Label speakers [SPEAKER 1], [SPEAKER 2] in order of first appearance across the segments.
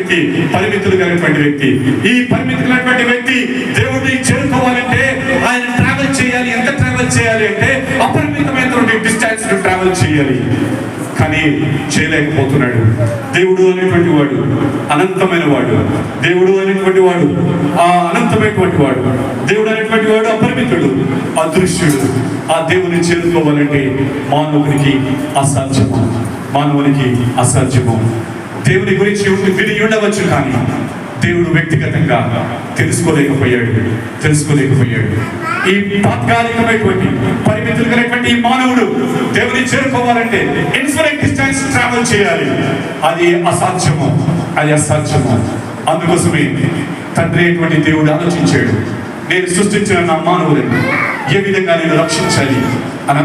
[SPEAKER 1] వ్యక్తి, పరిమితులు కలిగినటువంటి వ్యక్తి. ఈ పరిమితి కలిగినటువంటి వ్యక్తి దేవుడిని చేరుకోవాలంటే ఆయన ట్రావెల్ చేయాలి. ఎంత ట్రావెల్ చేయాలి అంటే అపరిమితమైనటువంటి డిస్టెన్స్ ట్రావెల్ చేయాలి. కానీ చేయలేకపోతున్నాడు. దేవుడు అనేటువంటి వాడు అనంతమైన వాడు. దేవుడు అనేటువంటి వాడు అనంతమైనటువంటి వాడు. దేవుడు అనేటువంటి వాడు అపరిమితుడు, అదృశ్యుడు. ఆ దేవుని చేరుకోవాలంటే మానవునికి అసాధ్యము. మానవునికి అసాధ్యము. దేవుని గురించి విని ఉండవచ్చు, కానీ దేవుడు వ్యక్తిగతంగా తెలుసుకోలేకపోయాడు. ఈ తాత్కాలికమైనటువంటి పరిమితులు కలిగినటువంటి ఈ మానవుడు దేవుని చేరుకోవాలంటే ఇన్ఫినిట్ డిస్టెన్స్ ట్రావెల్ చేయాలి. అది అసాధ్యము. అందుకోసమే తండ్రి అయినటువంటి దేవుడు ఆలోచించాడు, నేను సృష్టించిన నా మానవులను ఏ విధంగా నేను రక్షించాలి అని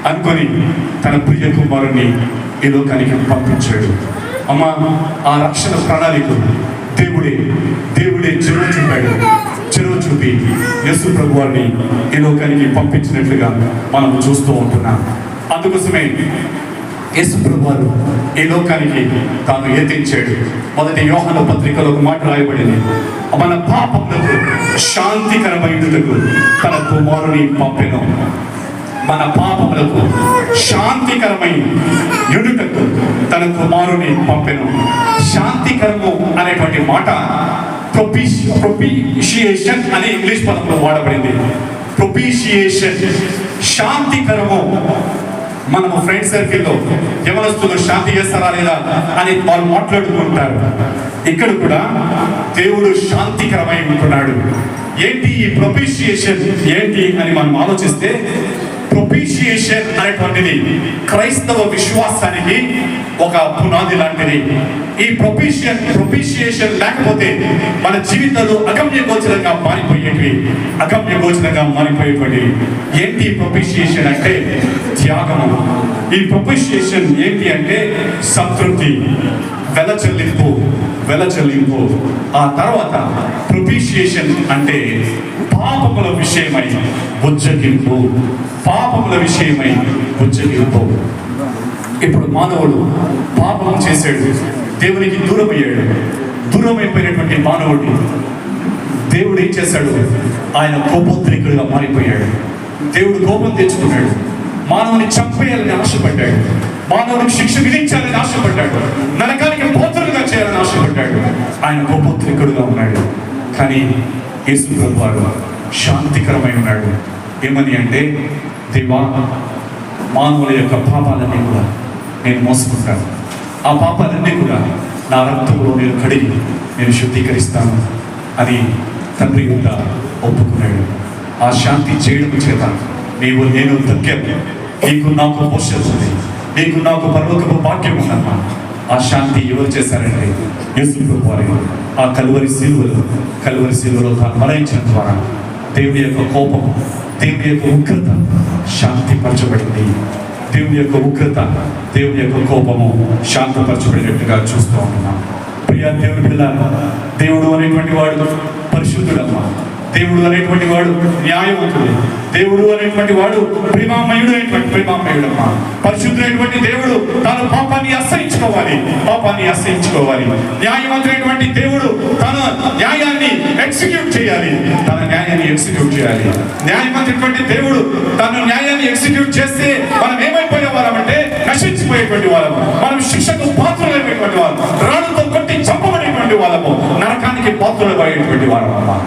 [SPEAKER 1] అనుకొని తన ప్రియ కుమారుని ఈ లోకానికి పంపించాడు. అమ్మ, ఆ రక్షణ ప్రణాళిక దేవుడే చెరువు చూపి యేసు ప్రభు వారిని ఈ లోకానికి పంపించినట్లుగా మనం చూస్తూ ఉంటున్నాం. అందుకోసమే యేసు ప్రభు వారు ఈ లోకానికి తాను యత్నించాడు. మొదటి యోహాను పత్రికలో ఒక మాట రాయబడింది, మన పాపములకు శాంతికరమైనకు తన కుమారుని పంపెను. మన పాపములకు శాంతికరమైన యుడుటకు తన కుమారుని పంపెను. శాంతికరము అనేటువంటి మాట ప్రొపిషియేషన్ అనే ఇంగ్లీష్ పదంలో వాడబడింది. ప్రొపిషియేషన్, శాంతికరము. మనము ఫ్రెండ్ సర్కిల్లో యవనస్తులు శాంతి చేస్తారా లేదా అని వాళ్ళు మాట్లాడుకుంటారు. ఇక్కడ కూడా దేవుడు శాంతికరమై ఉంటున్నాడు. ఏంటి ఈ ప్రొపిషియేషన్ ఏంటి అని మనం ఆలోచిస్తే, ప్రొపిషియేషన్ అనేటువంటిది క్రైస్తవ విశ్వాసానికి ఒక పునాది లాంటిది. ఈ ప్రొపిషియేషన్ లేకపోతే మన జీవితాలు అగమ్యగోచరంగా మారిపోయేటువంటి. ఏంటి ప్రొపిషియేషన్ అంటే త్యాగము. ఈ ప్రొపిషియేషన్ ఏంటి అంటే సంతృప్తి, వెల చెల్లింపు. ఆ తర్వాత ప్రొపిషియేషన్ అంటే పాపముల విషయమై బుజ్జగింపు. ఇప్పుడు మానవుడు పాపం చేశాడు, దేవునికి దూరమైపోయినటువంటి మానవుడు దేవుడు ఏం చేశాడు? ఆయన కోపోద్రికుడుగా మారిపోయాడు. దేవుడు కోపం తెచ్చుకున్నాడు. మానవుని చంపేయాలని ఆశపడ్డాడు. మానవునికి శిక్ష విధించాలని ఆశపడ్డాడు. నరకానికి పోతులుగా చేయాలని ఆశపడ్డాడు. ఆయన కోపోద్రికుడుగా ఉన్నాడు. కానీ యేసు ప్రభు వారు శాంతికరమై ఉన్నాడు. ఏమని అంటే, దేవా, మానవుల యొక్క పాపాలన్నీ కూడా నేను మోసుకుంటాను. ఆ పాపాలన్నీ కూడా నా రక్తంలో నేను కడిగి నేను శుద్ధీకరిస్తాను అని తండ్రి యొక్క ఒప్పుకున్నాడు. ఆ శాంతి చేయడం చేత నేను దక్కాను. నీకు నాకు పోషిస్తుంది, నీకు నాకు పరలోకపు భాగ్యం ఉందమ్మా. ఆ శాంతి ఎవరు చేశారంటే యేసు ప్రభు వారు. ఆ కలువరి శిలువలో తాను మరణించడం ద్వారా దేవుని యొక్క కోపము, దేవుని యొక్క ఉగ్రత శాంతిపరచబడింది. దేవుని యొక్క కోపము శాంతపరచబడినట్టుగా చూస్తూ ఉంటున్నాం. ప్రియ దేవుని పిల్లలు, దేవుడు అనేటువంటి వాడు పరిశుద్ధుడమ్మా. దేవుడు అనేటువంటి వాడు న్యాయవంతుడు. దేవుడు అనేటువంటి వాడు ప్రేమామయుడమ్మా. పరిశుద్ధుడైనటువంటి దేవుడు తాను పాపాన్ని అసహించుకోవాలి. న్యాయవంతుడైనటువంటి దేవుడు తన న్యాయాన్ని ఎగ్జిక్యూట్ చేయాలి. న్యాయవంతుడైనటువంటి దేవుడు తన న్యాయాన్ని ఎగ్జిక్యూట్ చేస్తే మనం ఏమైపోయే వాళ్ళమంటే నశించిపోయేటువంటి వాళ్ళము. మనం శిక్షకు పాత్రలైనటువంటి వాళ్ళము, రాళ్ళతో కొట్టి చంపబడేటువంటి వాళ్ళము, నరకానికి పాత్రలైనటువంటి వాళ్ళమమ్మా.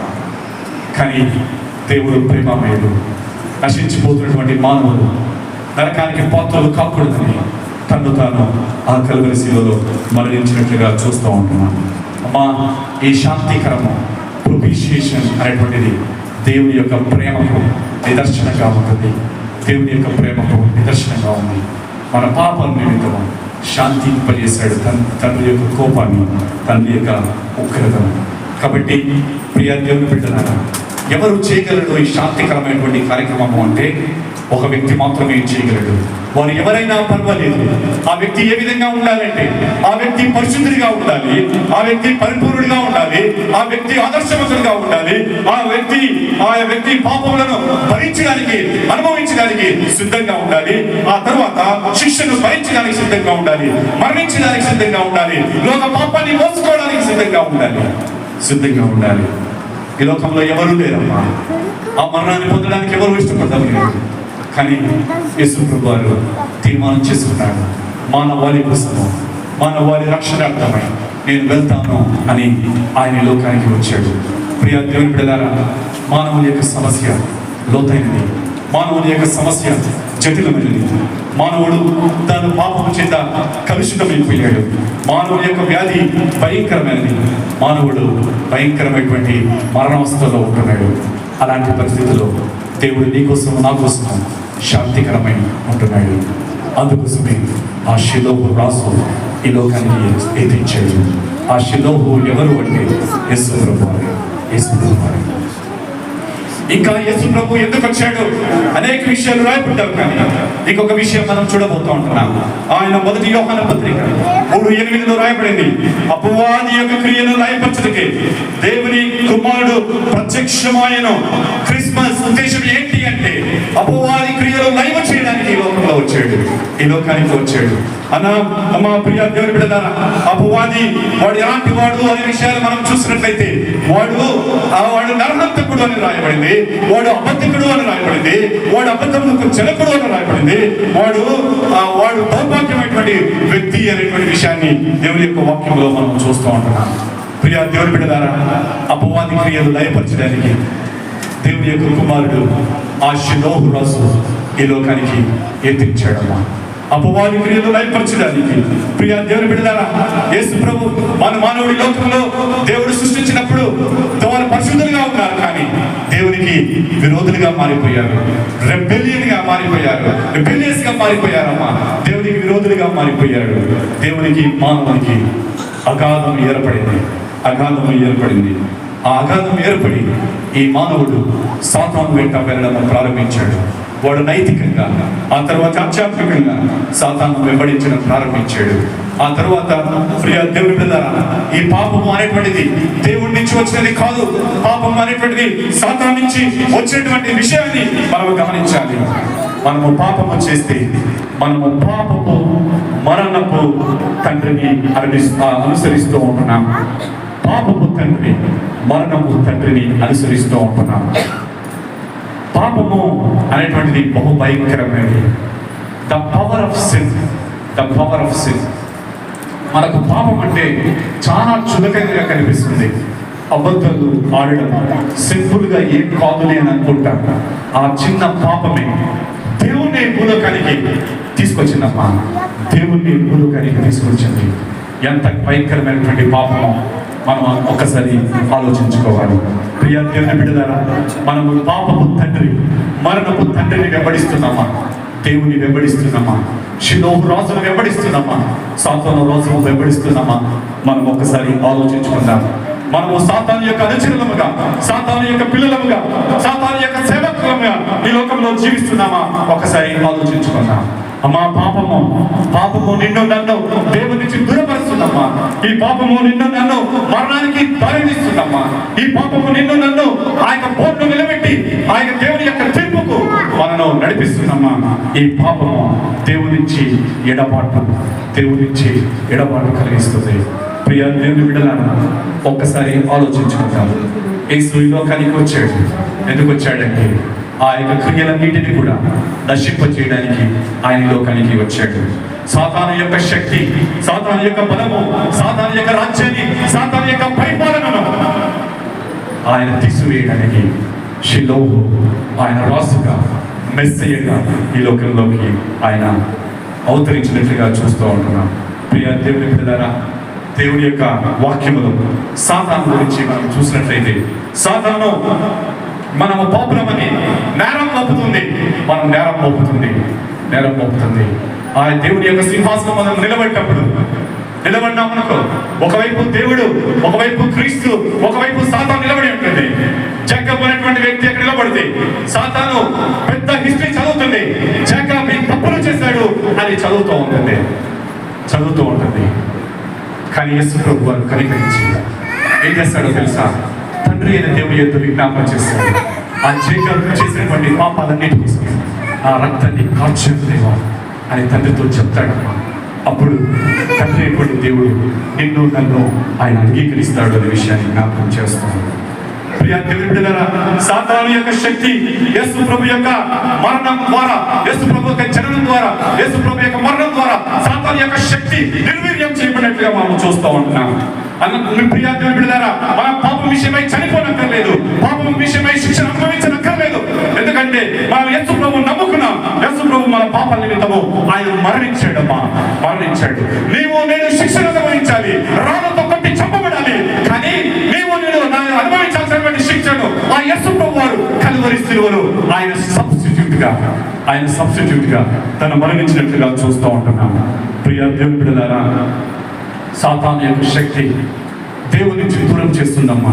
[SPEAKER 1] కానీ దేవుడు ప్రేమమయుడు. నశించిపోతున్నటువంటి మానవులు నరకానికి పాత్రలు కాకూడదని తను తాను ఆ కలువరి శిలువలో మరణించినట్లుగా చూస్తూ ఉంటున్నాను. అమ్మా, ఈ శాంతికరము ప్రొపిషియేషన్ అనేటువంటిది దేవుని యొక్క ప్రేమకు నిదర్శనంగా ఉంటుంది. మన పాపం నిమిత్తము శాంతింపజేశాడు తండ్రి యొక్క కోపాన్ని, తండ్రి యొక్క ఉగ్రతను. కాబట్టి ప్రియ దేవుని బిడ్డలారా, ఎవరు చేయగలరు ఈ శాంతికరమైనటువంటి కార్యక్రమము అంటే ఒక వ్యక్తి మాత్రమే చేయగలడు. వారు ఎవరైనా పర్వాలేదు. ఆ వ్యక్తి ఏ విధంగా ఉండాలంటే ఆ వ్యక్తి పరిశుద్ధుడిగా ఉండాలి, ఆ వ్యక్తి పరిపూర్ణుడిగా ఉండాలి, ఆ వ్యక్తి ఆదర్శవంతుడిగా ఉండాలి, ఆ వ్యక్తి పాపములను భరించడానికి, అనుభవించడానికి సిద్ధంగా ఉండాలి. ఆ తర్వాత శిక్షను భరించడానికి సిద్ధంగా ఉండాలి, మరణించడానికి సిద్ధంగా ఉండాలి, లోక పాపాన్ని మోసుకోవడానికి సిద్ధంగా ఉండాలి, సిద్ధంగా ఉండాలి. ఈ లోకంలో ఎవరు లేరమ్మా, ఆ మరణాన్ని పొందడానికి ఎవరు ఇష్టపడతారు లేదు. కానీ యేసు ప్రభు వారు తీర్మానం చేసుకున్నాడు, మానవాళి కోసము, మానవాళి రక్షణార్థమై నేను వెళ్తాను అని ఆయన లోకానికి వచ్చాడు. ప్రియ దేవుని బిడ్డలారా, మానవుని యొక్క సమస్య లోతైనది, మానవుని యొక్క సమస్య జటిలమైనది. మానవుడు తాను పాపము చేత కలుషితమైపోయాడు. మానవుని యొక్క వ్యాధి భయంకరమైనది. మానవుడు భయంకరమైనటువంటి మరణావస్థలో ఉంటున్నాడు. అలాంటి పరిస్థితుల్లో దేవుడు నీ కోసం నా కోసం శాంతికరమై ఉంటున్నాడు. అందుకోసమే ఆ షిలోహు రాసు ఈ లోకానికి ఎదిరించాడు. ఆ షిలోహు ఎవరు అంటే యేసు ప్రభు వారు. యేసు ప్రభు వారు. ఇంకా యేసు ప్రభు ఎందుకు వచ్చాడు అనేక విషయాలు రాయబడ్డారు. కానీ ఇంకొక విషయం మనం చూడబోతూ ఉంటున్నాం. ఆయన 1 యోహాను పత్రిక 3:8 రాయబడింది, అపవాది యొక్క క్రియను లయపరచుటకే దేవుని కుమారుడు ప్రత్యక్షమాయను. క్రిస్మస్ ఉద్దేశం ఏంటి అంటే అపవాది క్రియలు లైవ చేయడానికి ఈ లోకంలో వచ్చాడు, ఈ లోకానికి వచ్చాడు. అమ్మా ప్రియ దేవుని బిడ్డలారా, అపవాది వాడు ఎలాంటి వాడు అనే విషయాలు మనం చూసినట్లయితే వాడు నరహంతకుడు అని రాయబడింది, వాడు అబద్ధికుడు అని రాయబడింది, వాడు అబద్ధములకు జనకుడు అని రాయబడింది, వాడు దౌర్భాగ్యమైనటువంటి వ్యక్తి అనేటువంటి విషయాన్ని దేవుని యొక్క వాక్యంలో మనం చూస్తూ ఉంటున్నాం. ప్రియ దేవుని బిడ్డలారా, అపవాది క్రియలు లయపరచడానికి దేవుని యొక్క కుమారుడు ఆ షిలోహు రాసు ఈ లోకానికి ఎత్తించాడమ్మా. అపవాది క్రియలు లయపరచడానికి ప్రియ దేవుని బిడ్డలారా, యేసు ప్రభు మానవుడి లోకంలో దేవుడు సృష్టించినప్పుడు వారు పరిశుద్ధులుగా ఉన్నారు. కానీ దేవునికి విరోధులుగా మారిపోయారు, రెబెలియస్ గా మారిపోయారమ్మా. దేవునికి విరోధులుగా మారిపోయారు. దేవునికి మానవునికి అగాధం ఏర్పడింది. ఆ అగాధం ఏర్పడి ఈ మానవుడు సాతాను వెంట వెళ్ళడం ప్రారంభించాడు. వాడు నైతికంగా, ఆ తర్వాత ఆధ్యాత్మికంగా సాతాను వెంబడించడం ప్రారంభించాడు. ఆ తర్వాత ప్రియ దేవుని బిడ్డలారా, ఈ పాపము అనేటువంటిది దేవుడి నుంచి వచ్చినది కాదు. పాపం అనేటువంటిది సాతాను నుంచి వచ్చినటువంటి విషయాన్ని మనం గమనించాలి. మనము పాపము చేస్తే మనము పాపపు మరణపు తండ్రిని అనుసరిస్తూ ఉంటున్నాం. పాపపు తండ్రి మరణపు తండ్రిని అనుసరిస్తూ ఉంటున్నాం. పాపము అనేటువంటిది బహు భయంకరమైనది. The power of sin. మనకు పాపం అంటే చాలా చులకనగా కనిపిస్తుంది. అబద్ధాలు ఆడడం సింపుల్గా ఏం కాదులే అని అనుకుంటాం. ఆ చిన్న పాపమే దేవుణ్ణి భూలోకానికి తీసుకొచ్చిందమ్మా. దేవుణ్ణి భూలోకానికి తీసుకొచ్చింది. ఎంత భయంకరమైనటువంటి పాపమో మనం ఒక్కసారి ఆలోచించుకోవాలి. ప్రియ దేవుని బిడ్డలారా, మనము పాపపు తండ్రి మరణపు తండ్రిని వెంబడిస్తున్నామా? దేవుని వెంబడిస్తున్నామా? షిలోహు రాజును వెంబడిస్తున్నామా? సాతాను రాజును వెంబడిస్తున్నామా? మనం ఒక్కసారి ఆలోచించుకుందాం. మనము సాతాను యొక్క అనుచరులముగా, సాతాను యొక్క పిల్లలముగా, సాతాను యొక్క సేవకులముగా ఈ లోకంలో జీవిస్తున్నామా? ఒకసారి ఆలోచించుకుందాం. అమ్మా, పాపము నిన్ను నన్ను దేవుని నుంచి దూరపరుస్తుందమ్మా. ఈ పాపము నిన్ను నన్ను మరణానికి దారితీస్తుందమ్మా. ఈ పాపము నిన్ను నన్ను ఆయన బోర్డు నిలబెట్టి ఆయన దేవుని యొక్క తీర్పుకు మనను నడిపిస్తుందమ్మా. ఈ పాపము దేవుని నుంచి ఎడబాటు కలిగిస్తుంది. ప్రియ దేవుని బిడ్డలారా, ఒక్కసారి ఆలోచించుకుంటాం. యేసు ఈ లోకానికి వచ్చాడు. ఎందుకు వచ్చాడంటే ఆ యొక్క క్రియలన్నింటినీ కూడా నశింపచేయడానికి ఆయన లోకానికి వచ్చాడు. సాతాను యొక్క శక్తి, సాతాను యొక్క బలము, సాతాను యొక్క రాజ్యాన్ని, సాతాను యొక్క పరిపాలనను ఆయన తీసివేయడానికి షిలోహు ఆయన రాజుగా, మెస్సయ్యగా ఈ లోకంలోకి ఆయన అవతరించినట్లుగా చూస్తూ ఉంటున్నాం. ప్రియ దేవుని బిడ్డలారా, దేవుని యొక్క వాక్యములు సాతాను గురించి మనం చూసినట్లయితే, సాతాను మనము పాపులమని నేరం మోపుతుంది. ఆ దేవుని యొక్క సింహాసనం మనం నిలబడినామనుకో, ఒకవైపు దేవుడు, ఒకవైపు క్రీస్తు, ఒకవైపు సాతాను నిలబడి ఉంటుంది. జక్కబ్ అనేటువంటి వ్యక్తి అక్కడ నిలబడితే సాతాను పెద్ద హిస్టరీ చదువుతుంది. జక్కబ్ తప్పులు చేశాడు అని చదువుతూ ఉంటుంది. కానీ యేసు ప్రభు వారు కనికరించి ఏం చేస్తాడో తెలుసా? తండ్రి అయిన దేవుని యొక్క విజ్ఞాపన చేస్తాడు. ఆ జక్కబ్ చేసినటువంటి పాపాలన్నిటి కోసం ఆ రక్తాన్ని కార్చాను దేవా అని తండ్రితో చెప్తాడమ్మా. అప్పుడు తండ్రి అయినటువంటి దేవుడు నిన్ను నన్ను ఆయన అంగీకరిస్తాడు అనే విషయాన్ని జ్ఞాపకం చేస్తాను. ప్రియ దేవుని బిడ్డలారా, సాతాను యొక్క శక్తి యేసు ప్రభు యొక్క మరణం ద్వారా, యేసు ప్రభు యొక్క జననం ద్వారా, యేసు ప్రభు యొక్క మరణం ద్వారా సాతాను యొక్క శక్తి నిర్వీర్యం చేయబడినట్లుగా మనం చూస్తూ ఉంటున్నాం. ప్రియ దేవుని బిడ్డలారా, మనం పాపం విషయమై చనిపోనక్కర్లేదు, పాపం విషయమై శిక్షణ అనుభవించనక్కర్లేదు. ఎందుకంటే మనం యేసు ప్రభు నమ్ముకున్నాం. యేసు ప్రభు మన పాపాల నిమిత్తము ఆయన మరణించాడమ్మా, మరణించాడు. నీవు నేను శిక్షణ అనుభవించాలి, రాళ్ళతో కొట్టి చంపబడాలి. కానీ నీవు నేను అనుభవించాల్సినటువంటి శిక్షను ఆ యేసు ప్రభు వారు కల్వరి శిలువలో ఆయన సబ్స్టిట్యూట్ గా తను మరణించినట్లుగా చూస్తూ ఉంటున్నాం. ప్రియ దేవుని బిడ్డలారా, సాతాను యొక్క శక్తి దేవుని నుంచి దూరం చేస్తుందమ్మా,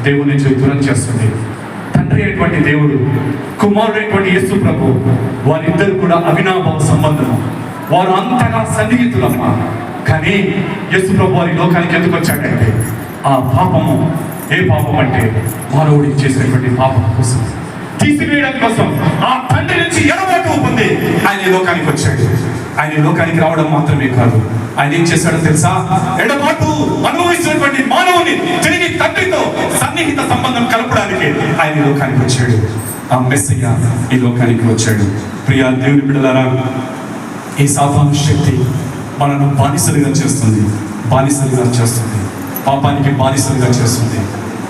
[SPEAKER 1] దేవుని నుంచి దూరం చేస్తుంది. తండ్రి అయినటువంటి దేవుడు, కుమారుడు అయినటువంటి యేసు ప్రభు, వారిద్దరు కూడా అవినాభావ సంబంధము, వారు అంతగా సన్నిహితులమ్మా. కానీ యేసు ప్రభు వారి లోకానికి ఎందుకు వచ్చాడంటే ఆ పాపము, ఏ పాపం అంటే మానవుడికి చేసినటువంటి పాపం కోసం, తీసివేయడం కోసం, ఆ తండ్రి నుంచి ఎడబాటు పొంది ఆయన లోకానికి వచ్చాడు. ఆయన లోకానికి రావడం మాత్రమే కాదు, ఆయన ఏం చేశాడో తెలుసా? ఎడబాటు అనుభవిస్తున్నటువంటి మానవుని తిరిగి తండ్రితో సన్నిహిత సంబంధం కలపడానికి ఆయన లోకానికి వచ్చాడు. ఆ మెస్సయ్య ఈ లోకానికి వచ్చాడు. ప్రియ దేవుని బిడ్డలారా, ఈ సాతాను శక్తి మనను బానిసలుగా చేస్తుంది, పాపానికి బానిసలుగా చేస్తుంది.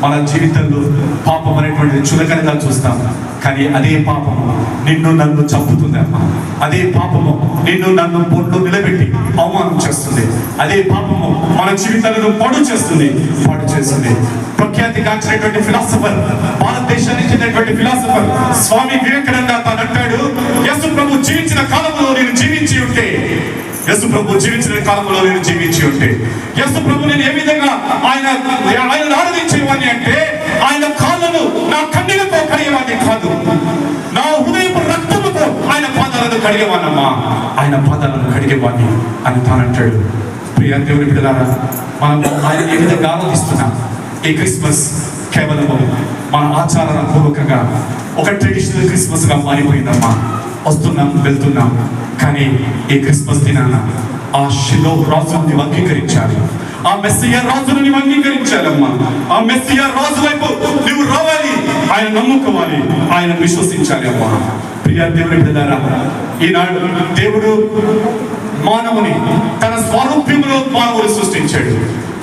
[SPEAKER 1] మన జీవితంలో పాపం అనేటువంటిది చులకనగా చూస్తాం, కానీ అదే పాపము నిన్ను నన్ను చంపుతుంది అమ్మా. అదే పాపము నిన్ను నన్ను బొడ్లో నిలబెట్టి అవమానం చేస్తుంది. అదే పాపము మన జీవితాలను పాడు చేస్తుంది. ప్రఖ్యాతి కాంచినటువంటి ఫిలాసఫర్, భారతదేశానికి చెందినటువంటి ఫిలాసఫర్ స్వామి వివేకానంద తాను అంటాడు, యేసు ప్రభు జీవించిన కాలంలో నేను జీవించి ఉంటే, యేసు ప్రభు నేను ఏ విధంగా ఆయన ఆరాధించేవాడిని అంటే, ఆయన కాళ్ళను నా కన్నీళ్లతో కడిగేవాడిని కాదు, నా హృదయపు రక్తముతో ఆయన పాదాలను కడిగేవాడినమ్మా, అని తానంటాడు. ప్రియ దేవుని బిడ్డలారా, మనం ఆయన ఏ విధంగా ఆరాధిస్తున్నాం. ఈ క్రిస్మస్ కేవలము మన ఆచార పూర్వకంగా ఒక ట్రెడిషనల్ క్రిస్మస్ గా మారిపోయిందమ్మా. వస్తున్నాం, వెళ్తున్నాం, కానీ ఈ క్రిస్మస్ దినాన ఆ షిలో రాజుని అంగీకరించాలి, ఆ మెస్సియా రాజును నీవు అంగీకరించాలమ్మా. ఆ మెస్సియా రాజు వైపు నువ్వు రావాలి, ఆయన నమ్ముకోవాలి, ఆయన విశ్వసించాలి అమ్మా. ప్రియ దేవుని బిడ్డలారా, ఈనాడు దేవుడు మానవుని తన స్వరూప్యములో మానవుని సృష్టించాడు.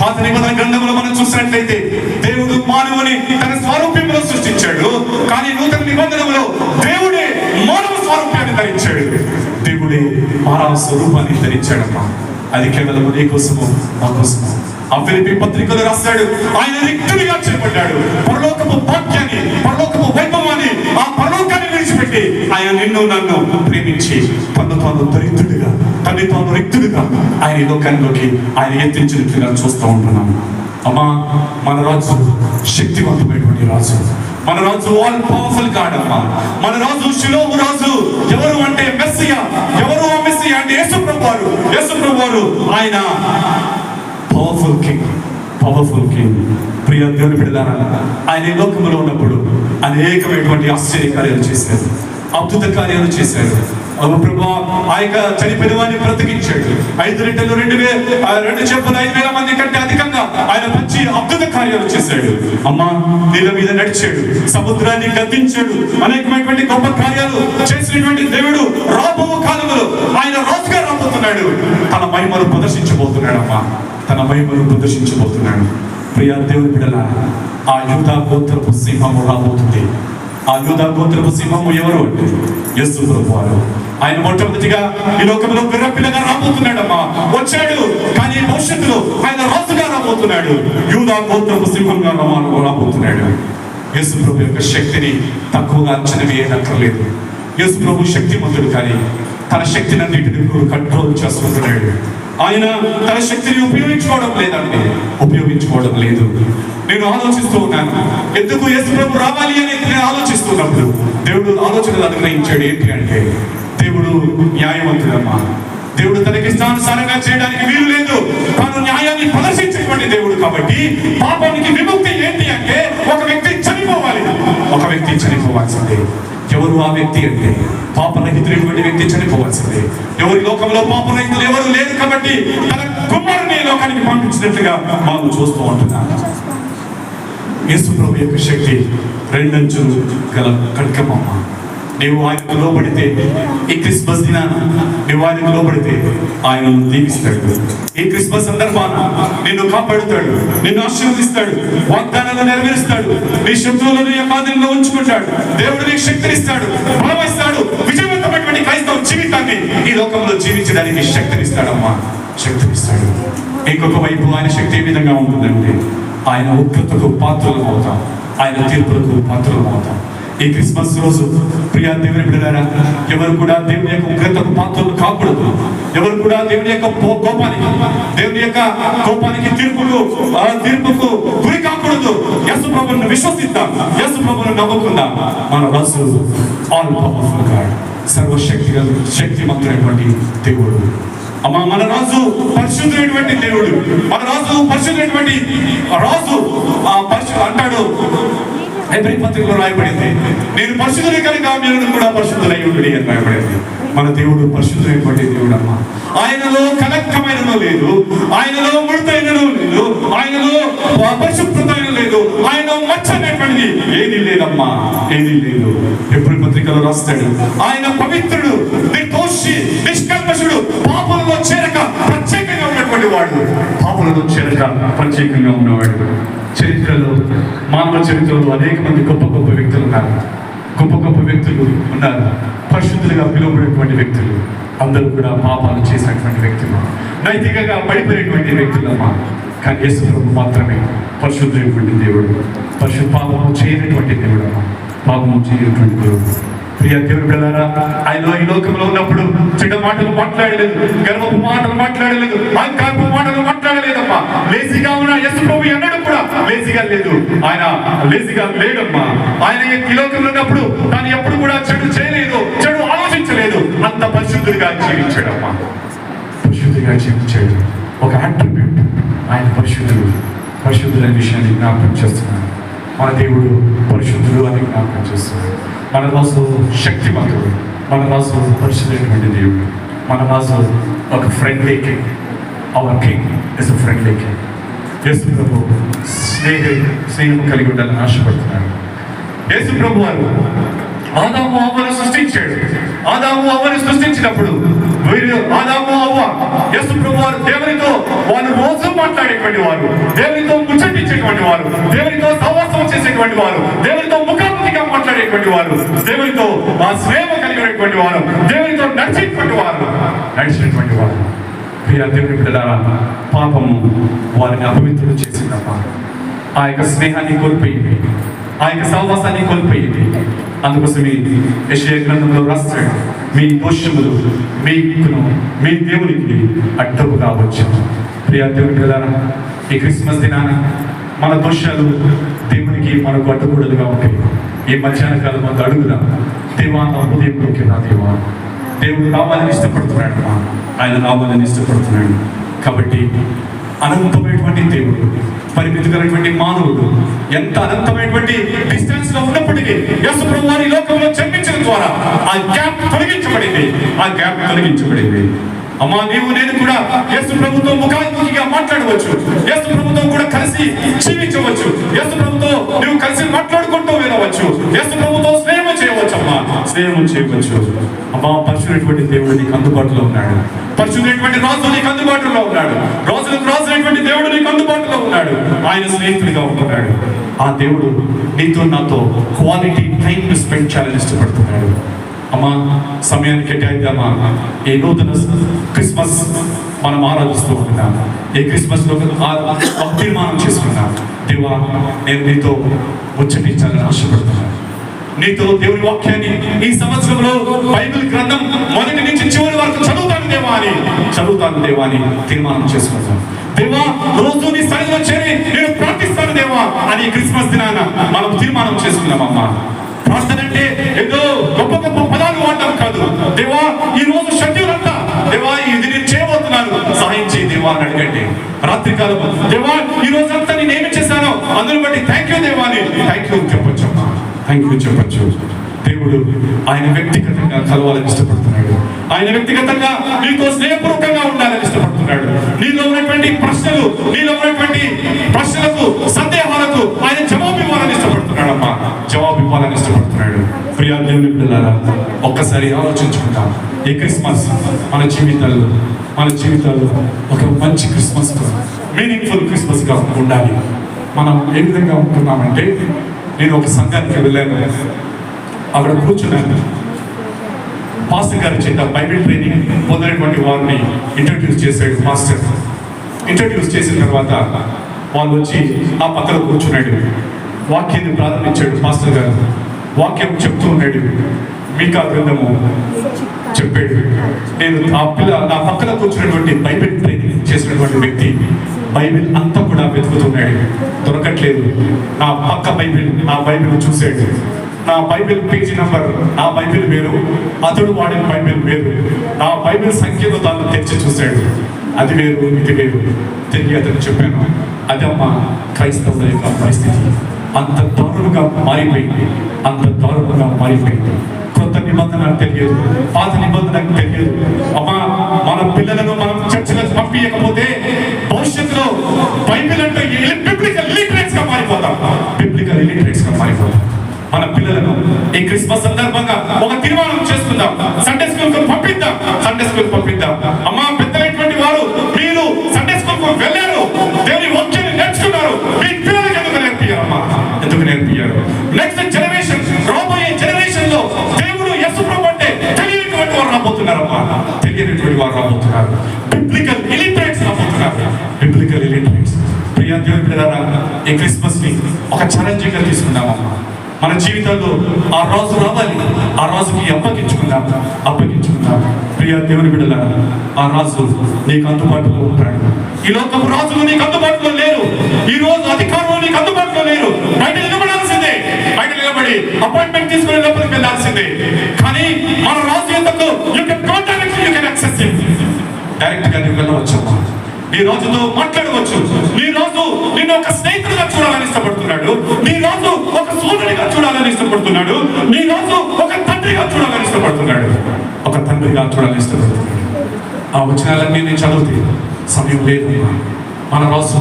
[SPEAKER 1] పాత నిబంధన గ్రంథంలో మనం చూసినట్లయితే దేవుడు మానవుని తన స్వరూప్యంలో సృష్టించాడు, కానీ నూతన నిబంధనలో దేవుడే మానవ స్వరూపాన్ని ధరించాడు, దేవుడే మానవ స్వరూపాన్ని ధరించాడమ్మా. అది కేవలం నీ కోసము, మా కోసము. ఆ ఫిలిప్పీ పత్రికలో రాస్తాడు, ఆయన రిక్తునిగా చేయబడ్డాడు. పరలోకపు భాగ్యాన్ని, పరలోకపు వైభవాన్ని, ఆ పరలోకాన్ని విడిచిపెట్టి ఆయన నిన్ను నన్ను ప్రేమించి తను తాను రిక్తుడిగా ఆయన లోకంలోకి ఆయన ఎత్తించినట్లుగా చూస్తూ ఉంటున్నాను. అమ్మా, మన రాజు శక్తివంతమైనటువంటి రాజు, మన రాజు ఆల్ పవర్ఫుల్ గాడ్ అమ్మా. మన రాజు షిలోహు రాజు. ఎవరు అంటే మెస్సియా. ఎవరు ఆ మెస్సియా అంటే యేసు ప్రభు వారు. ఆయన పవర్ఫుల్ కింగ్. ప్రియ దేవుని బిడ్డలారా, ఆయన ఈ లోకంలో ఉన్నప్పుడు అనేకమైనటువంటి ఆశ్చర్య కార్యాలు చేశారు, అద్భుత కార్యాలు చేశారు. ప్రభువా ఆ యొక్క చనిపోయిన వారిని బ్రతికించాడు. 5 రొట్టెలు 2 చేపలు 5,000 మంది కంటే అధికంగా ఆయన మంచి అద్భుత కార్యాలు చేశాడు. అమ్మా, నీళ్ళ మీద నడిచాడు, సముద్రాన్ని గద్దించాడు, అనేకమైనటువంటి గొప్ప కార్యాలు చేసినటువంటి దేవుడు రాబో కాలంలో ఆయన రాజుగా రాబోతున్నాడు. తన మహిమను ప్రదర్శించబోతున్నాడు అమ్మా, ప్రియ దేవుని బిడ్డలారా, ఆ యూదా గోత్రపు సింహము రాబోతుంది. ఆ యూదా గోత్రపు సింహము ఎవరు అంటే యేసు ప్రభువారు. ఆయన మొట్టమొదటిగా ఈ లోకంలో పిల్లగా రాబోతున్నాడమ్మా. వచ్చాడు, కానీ భవిష్యత్తులో ఆయన రాజుగా రాబోతున్నాడు. యూదా గోత్రపు సింహంగా రాబోతున్నాడు. యేసు ప్రభు యొక్క శక్తిని తక్కువగా అంచనా వేయనక్కర్లేదు. యేసు ప్రభు శక్తిమంతుడు, కానీ తన శక్తిని అన్నింటిని కంట్రోల్ చేసుకుంటున్నాడు. ఆయన తన శక్తిని ఉపయోగించుకోవడం లేదు. నేను ఆలోచిస్తూ ఉన్నాను, ఎందుకు యేసు ప్రభు రావాలి అని నేను ఆలోచిస్తున్నప్పుడు దేవుడు ఆలోచనలు అనుగ్రహించాడు. ఏంటి అంటే, దేవుడు న్యాయవంతుడమ్మా. దేవుడు తనకి ఇష్టానుసారంగా చేయడానికి వీలు లేదు. తాను న్యాయాన్ని ప్రదర్శించేటువంటి దేవుడు కాబట్టి పాపానికి విముక్తి ఏంటి అంటే ఒక వ్యక్తి చనిపోవాల్సిందే. ఎవరు ఆ వ్యక్తి అంటే పాపరహితుడైనటువంటి వ్యక్తి చనిపోవాల్సిందే. ఎవరి లోకంలో పాపరహితులు ఎవరు లేరు కాబట్టి తన కుమారుని లోకానికి పంపించినట్లుగా మనం చూస్తూ ఉంటున్నాం. యేసు ప్రభు యొక్క శక్తి రెండంచులు గల ఖడ్గమమ్మ. నీవు ఆయనకు లోబడితే ఈ క్రిస్మస్ దినాన నీవు ఆయనకు లోబడితే ఆయనను దీవిస్తాడు. ఈ క్రిస్మస్ సందర్భాన నిన్ను కాపాడుతాడు, నిన్ను ఆశీర్వదిస్తాడు, వాగ్దానాలు నెరవేరుస్తాడు, నీ శత్రువులను యొక్క ఆధీనంలో ఉంచుకుంటాడు. దేవుడు నీకు శక్తినిస్తాడు, బలమిస్తాడు. విజయవంతమైనటువంటి క్రైస్తవ జీవితాన్ని ఈ లోకంలో జీవించడానికి శక్తినిస్తాడమ్మా, శక్తినిస్తాడు. ఇంకొక వైపు ఆయన శక్తి ఏ విధంగా ఉంటుందంటే ఆయన ఉగ్రతకు పాత్రలు అవుతాం, ఆయన తీర్పులకు పాత్రలు అవుతాం. ఈ క్రిస్మస్ రోజు ప్రియా దేవుని బిడ్డలారా, ఎవరు కూడా దేవుని యొక్క ఉగ్రతకు పాత్రలు కాకూడదు. ఎవరు కూడా దేవుని యొక్క కోపానికి తీర్పుకు గురి కాకూడదు. యేసు ప్రభువును విశ్వసిద్దాం, యేసు ప్రభువును నమ్ముకుందాం. మన రాజు ఆల్ పవర్ఫుల్ గాడ్, శక్తిమంతుడైనటువంటి దేవుడు. అమ్మా, మన రాజు పరిశుద్ధుడైనటువంటి దేవుడు, మన రాజు పరిశుద్ధుడైనటువంటి రాజు. అంటాడు హెబ్రీ పత్రికలో రాయబడింది, నేను పరిశుద్ధులే కనుక మీరు కూడా పరిశుద్ధులై ఉండి అని రాయబడింది. మన దేవుడు పరిశుద్ధులైనటువంటి దేవుడు అమ్మా. ఆయనలో కలక్కమైనను లేదు, ఆయనలో ముడతైనను లేదు, ఆయనలో అపరిశుభ్రతైన లేదు, ఆయన మచ్చ అనేటువంటిది ఏది లేదమ్మా, ఏది లేదు. హెబ్రీ పత్రికలో రాస్తాడు, ఆయన పవిత్రుడు, నిర్దోషి, నిష్కల్మషుడు, పాపంలో చేరక ప్రత్యేకంగా ఉన్నటువంటి వాడు. పాపంలో చేరక ప్రత్యేకంగా ఉన్నవాడు. చరిత్రలో, మానవ చరిత్రలో అనేక మంది గొప్ప గొప్ప వ్యక్తులు ఉన్నారు, గొప్ప గొప్ప వ్యక్తులు ఉన్నారు. పరిశుద్ధులుగా పిలువబడినటువంటి వ్యక్తులు అందరూ కూడా పాపాలు చేసినటువంటి వ్యక్తులు, నైతికంగా పడిపోయినటువంటి వ్యక్తులమ్మా. కానీ యేసు ప్రభు మాత్రమే పరిశుద్ధులైనటువంటి దేవుడు, పాపము చేయనటువంటి దేవుడు అమ్మా, పాపము చేయనటువంటి దేవుడు. ప్రియ దేవుని బిడ్డలారా, ఆయన ఈ లోకంలో ఉన్నప్పుడు చెడ్డ మాటలు మాట్లాడలేదు, గర్వపు మాటలు మాట్లాడలేదు, అహంకారపు మాటలు మాట్లాడలేదమ్మా. లేజీగా ఉన్న యేసు ప్రభు ఎన్నడూ కూడా లేజీగా లేదు, ఆయన లేజీగా లేడమ్మా. ఆయన ఈ లోకంలో ఉన్నప్పుడు తాను ఎప్పుడు కూడా చెడు చేయలేదు, చెడు ఆలోచించలేదు. అంత పరిశుద్ధుడిగా జీవించాడమ్మా, పరిశుద్ధిగా జీవించాడు. ఒక అట్రిబ్యూట్, ఆయన పరిశుద్ధులైన విషయాన్ని జ్ఞాపకం చేస్తున్నాడు. మన దేవుడు పరిశుద్ధుడు అని జ్ఞాపకం చేస్తున్నాడు. మన రాజు శక్తిమంతుడు, మన రాజు పరిశుద్ధమైనటువంటి దేవుడు, మన రాజు ఒక friendly king. Our king is a friendly king. Yesu ప్రభు స్నేహం కలిగి ఉండాలని ఆశపడుతున్నాడు. యేసు ప్రభు వారు ఆదాము అవ్వను సృష్టించాడు. ఆదాము అవ్వను సృష్టించినప్పుడు ఆదాము అవ్వ యేసు ప్రభు వారు దేవునితో వాళ్ళు రోజు మాట్లాడేటువంటి వారు, దేవునితో ముచ్చటించేటువంటి వారు, దేవునితో సహవాసం చేసేటువంటి వారు, దేవునితో ముఖాముఖిగా మాట్లాడేటువంటి వారు, దేవునితో ఆ స్నేహం కలిగినటువంటి వారు, దేవునితో నడిచేటువంటి వారు. ప్రియ దేవుని బిడ్డలారా, పాపము వారిని అపవిత్రులు చేసిందమ్మా. ఆ యొక్క స్నేహాన్ని కోల్పోయింది, ఆ యొక్క సహవాసాన్ని కోల్పోయింది. అందుకోసమే యెషయా గ్రంథంలో రాస్తాడు, మీ దోషములు మీ దేవునికి అడ్డపుగా వచ్చాను. ప్రియ దేవుని బిడ్డలారా, ఈ క్రిస్మస్ దినాన మన దోషాలు దేవునికి మనకు అడ్డుకూడదుగా ఉంటాయి. ఈ మధ్యాహ్న కాలం మనకు అడుగుదా, దేవా నా హృదయంలోకి నా దేవా. దేవుడు రావాలని ఇష్టపడుతున్నాడు, ఆయన రావాలని ఇష్టపడుతున్నాడు. కాబట్టి అనంతమైనటువంటి దేవుడు, పరిమితి కలిగినటువంటి మానవుడు, ఎంత అనంతమైనటువంటి డిస్టెన్స్ లో ఉన్నప్పటికీ యేసు ప్రభు వారి లోకంలో జన్మించడం ద్వారా ఆ గ్యాప్ తొలగించబడింది. అమ్మా, నీవు నేను కూడా యేసు ప్రభుతో ముఖాముఖిగా మాట్లాడవచ్చు, యేసు ప్రభుతో కూడా కలిసి జీవించవచ్చు, యేసు ప్రభుతో నువ్వు కలిసి మాట్లాడుకుంటూ వెళ్ళవచ్చు, యేసు ప్రభుతో స్నేహం చేయవచ్చు. అమ్మా, స్నేహం చేయవచ్చు. అమ్మా, పరిశుద్ధమైనటువంటి దేవుడు నీకు అందుబాటులో ఉన్నాడు, పరిశుద్ధమైనటువంటి రాజు నీకు అందుబాటులో ఉన్నాడు, రాజులకు రాజునైనటువంటి దేవుడు నీకు అందుబాటులో ఉన్నాడు, ఆయన స్నేహితుడిగా ఉంటున్నాడు. ఆ దేవుడు నీతో నాతో క్వాలిటీ టైం స్పెండ్ చేయాలని ఇష్టపడుతున్నాడు. అమ్మా, సమయాన్ని కేటాయిద్దామా? ఈ నూతన క్రిస్మస్ మనం ఆరాధిస్తూ ఉంటున్నాం. ఈ క్రిస్మస్ లో ఒక తీర్మానం చేసుకున్నాం, దేవా నేను నీతో ముచ్చటించాలని ఆశపడుతున్నాను. నీతో దేవుని వాక్యాన్ని ఈ సంవత్సరంలో బైబిల్ గ్రంథం మొదటి నుంచి చివరి వరకు చదువుతాను దేవా అని తీర్మానం చేసుకుంటాను. దేవా, రోజు నీ సన్నిధిలో చేరి నేను ప్రార్థిస్తాను దేవా అని క్రిస్మస్ దినాన మనం తీర్మానం చేసుకున్నామమ్మా. ప్రార్థన అంటే ఏదో గొప్ప గొప్ప పదాలు వాడటం కాదు. దేవా, ఈ రోజు షెడ్యూల్ అంతా దేవా ఇది నేను చేయబోతున్నాను, సహాయం చేయి దేవా అని అడగండి. రాత్రి కాలం దేవా ఈ రోజు అంతా నేను ఏమి చేశానో అందుని బట్టి థ్యాంక్ యూ దేవా అని థ్యాంక్ యూ చెప్పొచ్చు. దేవుడు ఆయన వ్యక్తిగతంగా కలవాలని ఇష్టపడుతున్నాడు. ఆయన వ్యక్తిగతంగా నీతో స్నేహపూర్వకంగా ఉండాలని ఇష్టపడుతున్నాడు. నీలో ఉన్నటువంటి ప్రశ్నలకు సందేహాలకు ఆయన జవాబు ఇవ్వాలని ఇష్టపడుతున్నాడు అమ్మా. జవాబు ఇవ్వాలని ఇష్టపడుతున్నాడు. ప్రియ దేవుని బిడ్డలారా, ఒక్కసారి ఆలోచించుకుందాం. ఈ క్రిస్మస్ మన జీవితాల్లో ఒక మంచి క్రిస్మస్, మీనింగ్ఫుల్ క్రిస్మస్ గా ఉండాలి. మనం ఏ విధంగా ఉంటున్నామంటే, నేను ఒక సంఘానికి వెళ్ళాను, అక్కడ కూర్చున్నాను. పాస్టర్ గారి చేత బైబిల్ ట్రైనింగ్ పొందినటువంటి వారిని ఇంట్రడ్యూస్ చేశాడు మాస్టర్. ఇంట్రడ్యూస్ చేసిన తర్వాత వాళ్ళు వచ్చి ఆ పక్కన కూర్చున్నాడు. వాక్యాన్ని ప్రారంభించాడు మాస్టర్ గారు. వాక్యం చెప్తూ ఉన్నాడు. మీకా గ్రంథము చెప్పాడు. నేను నా పక్కన కూర్చున్నటువంటి బైబిల్ ట్రైనింగ్ చేసినటువంటి వ్యక్తి బైబిల్ అంతా కూడా వెతుకుతున్నాడు, దొరకట్లేదు. నా బైబిల్ చూశాడు. నా బైబిల్ పేజీ నంబర్, నా బైబిల్ వేరు, అతడు వాడిన బైబిల్ వేరు. నా బైబిల్ సంఖ్యను తాను తెరిచి చూశాడు. అది వేరు, ఇది వేరు. తిరిగి అతను చెప్పాను, అదమ్మా క్రైస్తవుల యొక్క పరిస్థితి. అంత దారుణంగా మారిపోయింది. కొత్త నిబంధన తెలియదు, పాత నిబంధన తెలియదు. అమ్మా, మన పిల్లలను మనం చర్చలకు పంపించకపోతే భవిష్యత్తులో బైబిల్ అంటే బిబ్లికల్ ఇలిటరేట్స్ గా మారిపోతాం. మన పిల్లలను ఈ క్రిస్మస్ సందర్భంగా ఒక తీర్మానం చేసుకుందాం. సండే స్కూల్ కు పంపిద్దాం. అమ్మా, పెద్దలైనటువంటి వారు మీరు సండే స్కూల్ కు వెళ్ళారు, దేవుని వాక్యాన్ని నేర్చుకున్నారు. మీ పిల్లలకి ఎందుకు నేర్పియారు? నెక్స్ట్ జనరేషన్, రాబోయే జనరేషన్ లో దేవుడు యేసు ప్రభు అంటే తెలియనటువంటి వారు రాబోతున్నారమ్మా. బిబ్లికల్ ఇలిటరేట్స్ రాబోతున్నారు. ప్రియ దేవుని బిడ్డలారా, ఈ క్రిస్మస్ ని ఒక ఛాలెంజింగ్ గా తీసుకుందామమ్మా. మన జీవితాల్లో ఆ రోజు రావాలి, ఆ రోజుకి అప్పగించుకుందాం. ప్రియ దేవుని బిడ్డలారా, ఆ రాజు నీకు అందుబాటులో ఉంటాడు. ఈ లోకపు రాజులు నీకు అందుబాటులో లేరు. ఈ రోజు అధికారులు నీకు అందుబాటులో లేరు. బయట నిలబడి అపాయింట్మెంట్ తీసుకుని లోపలికి వెళ్ళాల్సిందే. కానీ మన రాజు ఎందుకు డైరెక్ట్ గా నువ్వు వెళ్ళవచ్చు. నీ రాజుతో మాట్లాడవచ్చు. నీ రాజు నిన్ను ఒక స్నేహితుడిగా చూడాలని ఇష్టపడుతున్నాడు. నీ రాజు ఒక సోదరుడిగా చూడాలని ఇష్టపడుతున్నాడు. నీ రాజు ఒక తండ్రిగా చూడాలని ఇష్టపడుతున్నాడు. ఆ వచనాలన్నీ నేను చదివితే సమయం లేదు. మన రాజు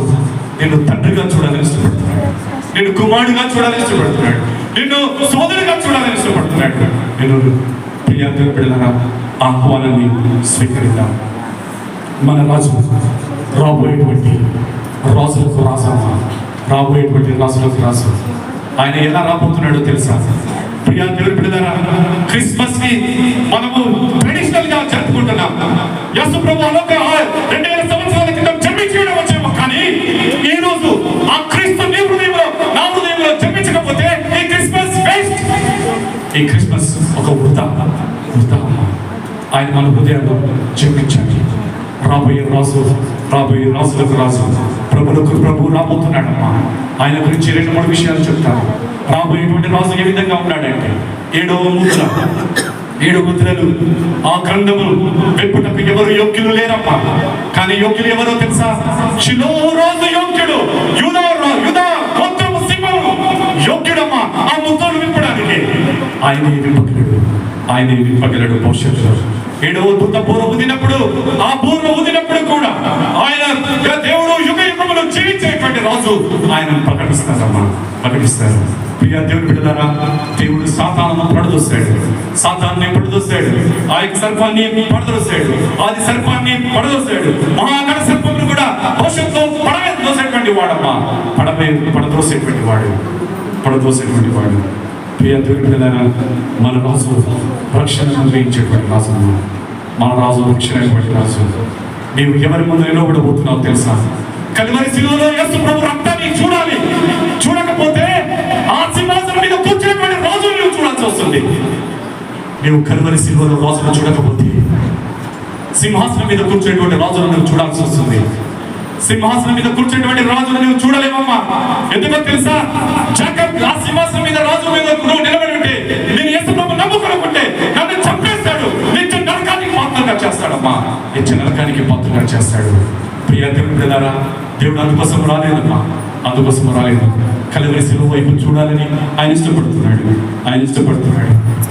[SPEAKER 1] నిన్ను తండ్రిగా చూడాలని ఇష్టపడుతున్నాడు. నిన్ను కుమారుడిగా చూడాలని ఇష్టపడుతున్నాడు. నిన్ను సోదరుడిగా చూడాలని ఇష్టపడుతున్నాడు. నేను ప్రియ దేవుని బిడ్డలారా, ఆహ్వానాన్ని స్వీకరిద్దాం. మన రాజు రాబోయేటువంటి రాజులకు రాజు ఆయన ఎలా రాబోతున్నాడో తెలుసా? ప్రియ దేవుని బిడ్డలారా, క్రిస్మస్ ని మనము ట్రెడిషనల్ గా జరుపుకుంటున్నాం. యేసు ప్రభు 2000 సంవత్సరాల క్రితం జన్మించడం వచ్చేమో, కానీ ఈ రోజు ఆ క్రీస్తు నీ హృదయంలో, నా హృదయంలో జన్మించకపోతే ఈ క్రిస్మస్ వేస్ట్. ఈ క్రిస్మస్ ఒక వృధా. ఆయన మన హృదయాల్లో జన్మించాలి. రాబోయే రాజులకు రాజు, ప్రభులకు ప్రభు రాబోతున్నాడమ్మా. ఆయన గురించి 2-3 విషయాలు చెప్తాను. రాబోయేటువంటి రాజు ఏ విధంగా ఉన్నాడంటే, 7 ముద్రలు ఆ గ్రంథములు పెట్టుటకు ఎవరు యోగ్యులు లేరమ్మా. కానీ యోగ్యులు ఎవరో తెలుసా? షిలో రాజు యోగ్యుడు, యూదా గోత్రపు సింహము యోగ్యుడమ్మా ఆ ముద్రలు విప్పడానికి. ఆయనే విప్పగలడు భవిష్యత్తులో. 7వ దూత బూర ఊదినప్పుడు, ఆ బూర ఊదినప్పుడు కూడా ఆయన దేవుడు యుగములు జీవించేటువంటి రాజు ఆయన ప్రకటిస్తారు. ప్రియ దేవుని బిడ్డలారా, దేవుడు సాతానుని పడదోస్తాడు. ఆ యొక్క సర్పాన్ని పడదోస్తాడు. ఆది సర్పాన్ని పడదోస్తాడు. మహాగణ సర్పమును కూడా భవిష్యత్తులో పడదోసేటువంటి వాడమ్మా. పడదోసేటువంటి వాడు. ప్రియ దేవుని బిడ్డలారా, మన రాజు రక్షణ అనుగ్రహించేటువంటి రాజు. మన రాజు రక్షణటువంటి రాజు. నీవు ఎవరి ముందు నిలబడబోతున్నావు తెలుసా? కల్వరి శిలువలో యేసు ప్రభు రక్తాన్ని చూడాలి. చూడకపోతే ఆ సింహాసనం మీద కూర్చున్నటువంటి రాజును నువ్వు చూడాల్సి వస్తుంది. నీవు కల్వరి శిలువలో రాజును చూడకపోతే సింహాసనం మీద కూర్చునేటువంటి రాజును నువ్వు చూడాల్సి వస్తుంది. సింహాసనం మీద కూర్చునేటువంటి రాజును నువ్వు చూడలేవమ్మా. ఎందుకో తెలుసా? ఆ సింహాసనం మీద రాజు మీద నువ్వు నిలబడి ఉంటే, నేను యేసు ప్రభు నమ్ముకునుకుంటే నన్ను చంపేస్తాడు, నిత్య నరకానికి పాత్రగా చేస్తాడు. ప్రియ దేవుని బిడ్డలారా, దేవుడు అందుకోసం రాలేదమ్మా. అందుకోసం రాలేదు. కలువరి శిలువ వైపు చూడాలని ఆయన ఇష్టపడుతున్నాడు.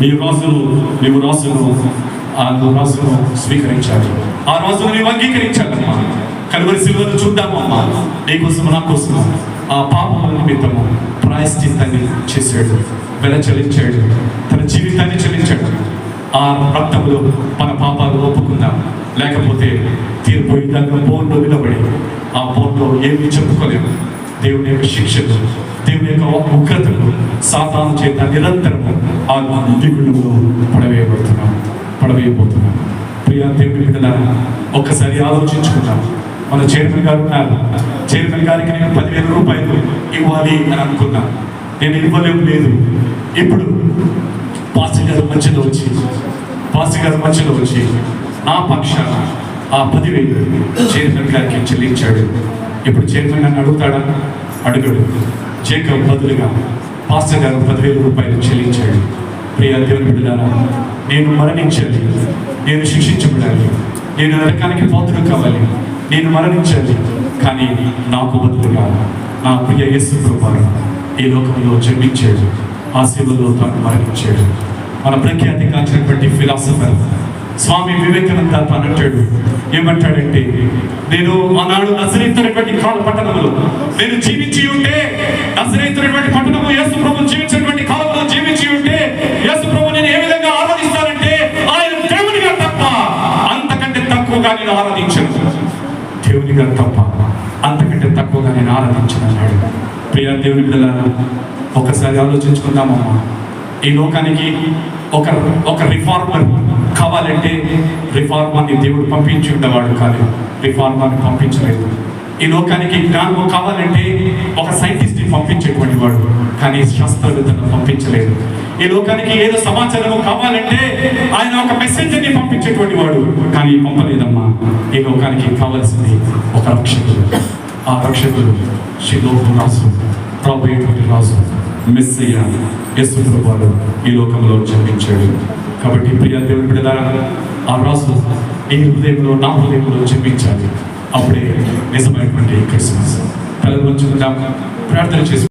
[SPEAKER 1] నీవు రాజును స్వీకరించాలి. ఆ రాజును నీవు అంగీకరించాలమ్మా. కలువరి శిలువను చూద్దామమ్మా. నీకోసం నా కోసం ఆ పాపముల నిమిత్తము ప్రాయశ్చిత్తాన్ని చేశాడు, వెల చెల్లించాడు, తన జీవితాన్ని చెల్లించాడు. ఆ రక్తంలో మన పాపాలు ఒప్పుకుందాం. లేకపోతే తీర్పు విధంగా బోన్లో నిలబడి ఆ బోన్లో ఏమీ చెప్పుకోలేము. దేవుని యొక్క శిక్షలు, దేవుని యొక్క ఉగ్రతలు సాతాను చేత నిరంతరము ఆ దిగుళ్ళలో పడవేయబోతున్నాం. ప్రియా దేవుని బిడ్డలారా, ఒక్కసారి ఆలోచించుకుందాం. మన చైర్మన్ గారు ఉన్నారు. చైర్మన్ గారికి నేను 10,000 రూపాయలు ఇవ్వాలి అని అనుకున్నా. నేను ఇవ్వలేదు. ఇప్పుడు పాస్టర్ గారు మధ్యలో వచ్చి నా పక్షాన ఆ 10,000 చైర్మన్ గారికి చెల్లించాడు. ఇప్పుడు చైర్మన్ గారిని అడుగుతాడా? అడుగుడు. జేకబ్ బదులుగా పాస్టర్ గారు 10,000 రూపాయలు చెల్లించాడు. ప్రియా దేవుని బిడ్డలారా, నేను మరణించాలి, నేను శిక్షించబడాలి, నేను నరకానికి పాత్ర కావాలి, నేను మరణించాలి. కానీ నాకు బదులుగా నా ప్రియ యేసు ప్రభువు ఈ లోకంలో జన్మించాడు. ఆ శిలువలో తాను మరణించాడు. మన ప్రఖ్యాతి కాల్చినటువంటి ఫిలాసఫర్ స్వామి వివేకానంద అంటాడు, ఏమంటాడంటే, నేను ఆనాడు నజరేతునటువంటి పట్టణంలో నేను జీవించి ఉంటే, నజరేతునటువంటి పట్టణము యేసు ప్రభు జీవించినటువంటి కాలంలో జీవించి ఉంటే, యేసు ప్రభు నేను ఏ విధంగా ఆరాధిస్తానంటే ఆయన దేవునిగా తప్ప అంతకంటే తక్కువగా నేను ఆరాధించను. దేవునిగా తప్ప అంతకంటే తక్కువగా నేను ఆరాధించను అన్నాడు. ప్రియ దేవుని బిడ్డలారా, ఒకసారి ఆలోచించుకుందామమ్మా. ఈ లోకానికి ఒక రిఫార్మర్ కావాలంటే రిఫార్మర్ని దేవుడు పంపించి ఉండేవాడు, కానీ రిఫార్మర్ని పంపించలేదు. ఈ లోకానికి జ్ఞానం కావాలంటే ఒక సైంటిస్ట్ని పంపించేటువంటి వాడు, కానీ శాస్త్రవేత్తను పంపించలేదు. ఈ లోకానికి ఏదో సమాచారం కావాలంటే ఆయన ఒక మెసెంజర్ని పంపించేటువంటి వాడు, కానీ పంపలేదమ్మా. ఈ లోకానికి కావాల్సింది ఒక రక్షకుడు. ఆ రక్షకుడు శిలోహు రాజు, ప్రభువైనటువంటి రాజు మెస్సయ్య యేసు ప్రభువు ఈ లోకంలో జన్మించాడు. కాబట్టి ప్రియ దేవుని బిడ్డలారా, ఆ రాజు ఈ హృదయంలో, నా హృదయంలో జన్మించాలి. అప్పుడే నిజమైనటువంటి క్రిస్మస్. తల వంచుకుందాం, ప్రార్థన చేసి